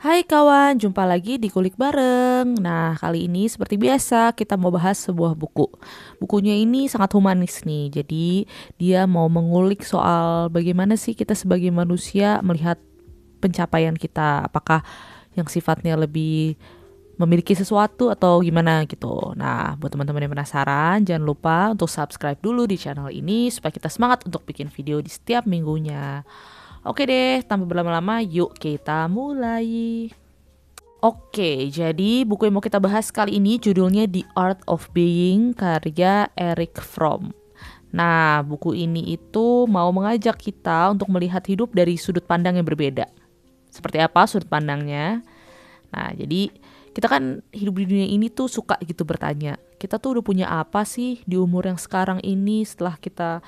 Hai kawan, jumpa lagi di Kulik Bareng. Nah, kali ini seperti biasa kita mau bahas sebuah buku. Bukunya ini sangat humanis nih. Jadi, dia mau mengulik soal bagaimana sih kita sebagai manusia melihat pencapaian kita. Apakah yang sifatnya lebih memiliki sesuatu atau gimana gitu. Nah, buat teman-teman yang penasaran, jangan lupa untuk subscribe dulu di channel ini supaya kita semangat untuk bikin video di setiap minggunya. Oke deh, tanpa berlama-lama, yuk kita mulai. Oke, jadi buku yang mau kita bahas kali ini judulnya The Art of Being karya Erich Fromm. Nah, buku ini itu mau mengajak kita untuk melihat hidup dari sudut pandang yang berbeda. Seperti apa sudut pandangnya? Nah, jadi kita kan hidup di dunia ini tuh suka gitu bertanya. Kita tuh udah punya apa sih di umur yang sekarang ini setelah kita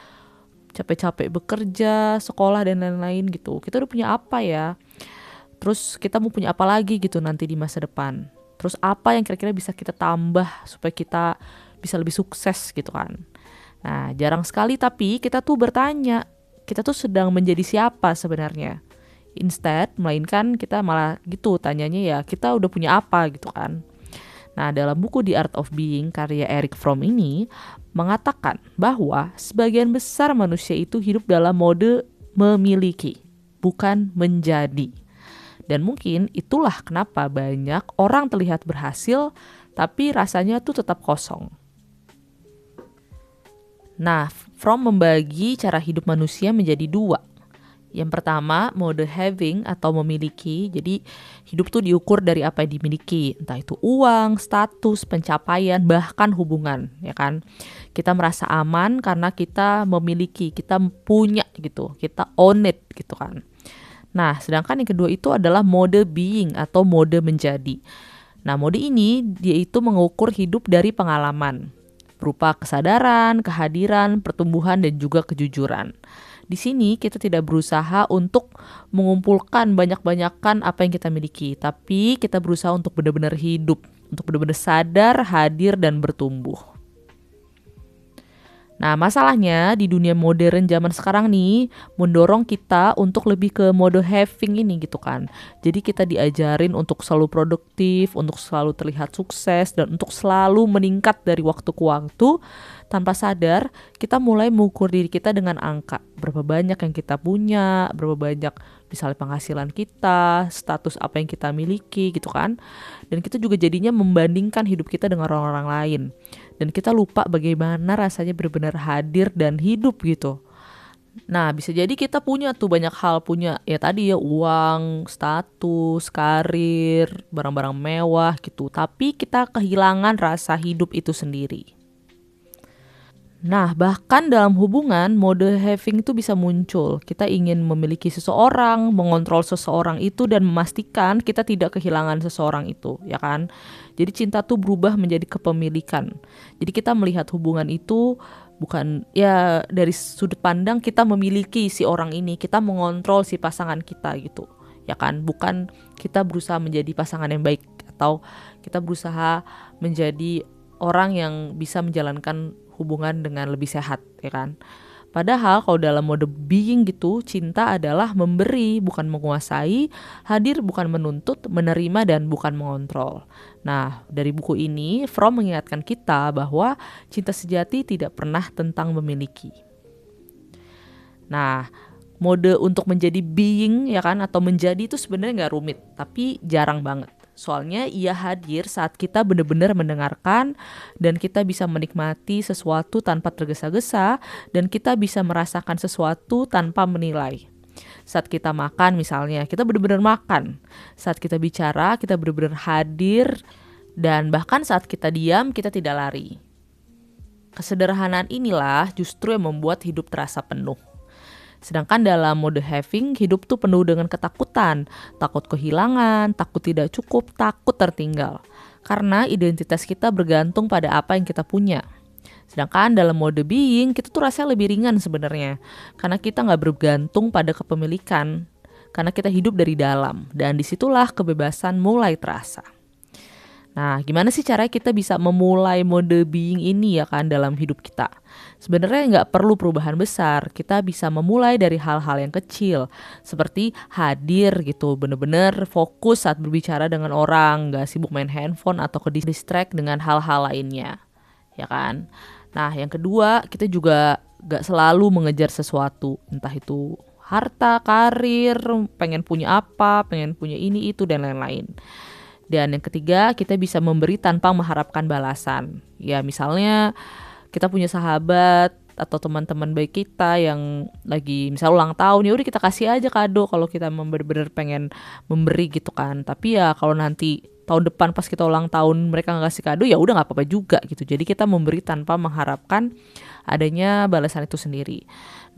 capek-capek bekerja, sekolah dan lain-lain gitu. Kita udah punya apa ya? Terus kita mau punya apa lagi gitu nanti di masa depan. Terus apa yang kira-kira bisa kita tambah supaya kita bisa lebih sukses gitu kan. Nah, jarang sekali tapi kita tuh bertanya, kita tuh sedang menjadi siapa sebenarnya. Instead, melainkan kita malah gitu tanyanya ya, kita udah punya apa gitu kan. Nah, dalam buku The Art of Being karya Erich Fromm ini mengatakan bahwa sebagian besar manusia itu hidup dalam mode memiliki, bukan menjadi. Dan mungkin itulah kenapa banyak orang terlihat berhasil, tapi rasanya tuh tetap kosong. Nah, Fromm membagi cara hidup manusia menjadi dua. Yang pertama, mode having atau memiliki. Jadi, hidup tuh diukur dari apa yang dimiliki. Entah itu uang, status, pencapaian, bahkan hubungan, ya kan? Kita merasa aman karena kita memiliki, kita punya gitu. Kita own it gitu kan. Nah, sedangkan yang kedua itu adalah mode being atau mode menjadi. Nah, mode ini dia itu mengukur hidup dari pengalaman, berupa kesadaran, kehadiran, pertumbuhan, dan juga kejujuran. Di sini kita tidak berusaha untuk mengumpulkan banyak-banyakan apa yang kita miliki, tapi kita berusaha untuk benar-benar hidup, untuk benar-benar sadar, hadir, dan bertumbuh. Nah, masalahnya di dunia modern zaman sekarang nih mendorong kita untuk lebih ke mode having ini gitu kan. Jadi kita diajarin untuk selalu produktif, untuk selalu terlihat sukses dan untuk selalu meningkat dari waktu ke waktu. Tanpa sadar, kita mulai mengukur diri kita dengan angka. Berapa banyak yang kita punya, berapa banyak misalnya penghasilan kita, status apa yang kita miliki gitu kan. Dan kita juga jadinya membandingkan hidup kita dengan orang-orang lain. Dan kita lupa bagaimana rasanya benar-benar hadir dan hidup gitu. Nah, bisa jadi kita punya tuh banyak hal, punya ya tadi ya uang, status, karir, barang-barang mewah gitu. Tapi kita kehilangan rasa hidup itu sendiri. Nah, bahkan dalam hubungan, mode having itu bisa muncul. Kita ingin memiliki seseorang, mengontrol seseorang itu, dan memastikan kita tidak kehilangan seseorang itu, ya kan? Jadi cinta tuh berubah menjadi kepemilikan. Jadi kita melihat hubungan itu bukan ya dari sudut pandang kita memiliki si orang ini, kita mengontrol si pasangan kita gitu, ya kan? Bukan kita berusaha menjadi pasangan yang baik atau kita berusaha menjadi orang yang bisa menjalankan hubungan dengan lebih sehat, ya kan? Padahal kalau dalam mode being gitu, cinta adalah memberi, bukan menguasai, hadir bukan menuntut, menerima dan bukan mengontrol. Nah, dari buku ini, Fromm mengingatkan kita bahwa cinta sejati tidak pernah tentang memiliki. Nah, mode untuk menjadi being ya kan atau menjadi itu sebenarnya nggak rumit, tapi jarang banget. Soalnya ia hadir saat kita benar-benar mendengarkan dan kita bisa menikmati sesuatu tanpa tergesa-gesa dan kita bisa merasakan sesuatu tanpa menilai. Saat kita makan misalnya, kita benar-benar makan. Saat kita bicara, kita benar-benar hadir dan bahkan saat kita diam, kita tidak lari. Kesederhanaan inilah justru yang membuat hidup terasa penuh. Sedangkan dalam mode having, hidup tuh penuh dengan ketakutan, takut kehilangan, takut tidak cukup, takut tertinggal. Karena identitas kita bergantung pada apa yang kita punya. Sedangkan dalam mode being, kita tuh rasanya lebih ringan sebenarnya. Karena kita gak bergantung pada kepemilikan. Karena kita hidup dari dalam. Dan disitulah kebebasan mulai terasa. Nah, gimana sih caranya kita bisa memulai mode being ini ya kan dalam hidup kita? Sebenarnya nggak perlu perubahan besar, kita bisa memulai dari hal-hal yang kecil, seperti hadir gitu, bener-bener fokus saat berbicara dengan orang, nggak sibuk main handphone atau ke distract dengan hal-hal lainnya, ya kan? Nah, yang kedua, kita juga nggak selalu mengejar sesuatu, entah itu harta, karir, pengen punya apa, pengen punya ini, itu, dan lain-lain. Dan yang ketiga, kita bisa memberi tanpa mengharapkan balasan. Ya, misalnya kita punya sahabat atau teman-teman baik kita yang lagi misal ulang tahun, ya udah kita kasih aja kado kalau kita bener-bener pengen memberi gitu kan. Tapi ya kalau nanti tahun depan pas kita ulang tahun mereka nggak kasih kado, ya udah nggak apa-apa juga gitu. Jadi kita memberi tanpa mengharapkan adanya balasan itu sendiri.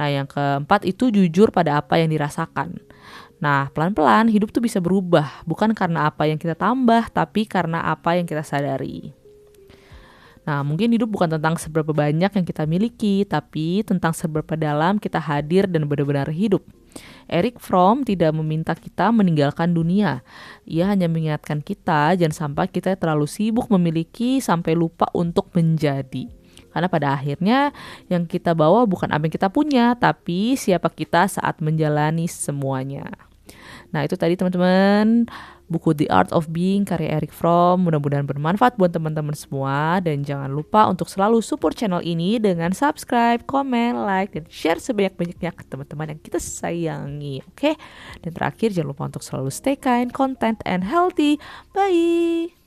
Nah, yang keempat itu jujur pada apa yang dirasakan. Nah, pelan-pelan hidup tuh bisa berubah, bukan karena apa yang kita tambah, tapi karena apa yang kita sadari. Nah, mungkin hidup bukan tentang seberapa banyak yang kita miliki, tapi tentang seberapa dalam kita hadir dan benar-benar hidup. Eric Fromm tidak meminta kita meninggalkan dunia. Ia hanya mengingatkan kita jangan sampai kita terlalu sibuk memiliki sampai lupa untuk menjadi. Karena pada akhirnya yang kita bawa bukan apa yang kita punya, tapi siapa kita saat menjalani semuanya. Nah, itu tadi teman-teman buku The Art of Being karya Eric Fromm. Mudah-mudahan bermanfaat buat teman-teman semua. Dan jangan lupa untuk selalu support channel ini dengan subscribe, komen, like, dan share sebanyak-banyaknya ke teman-teman yang kita sayangi. Oke? Dan terakhir jangan lupa untuk selalu stay kind, content, and healthy. Bye!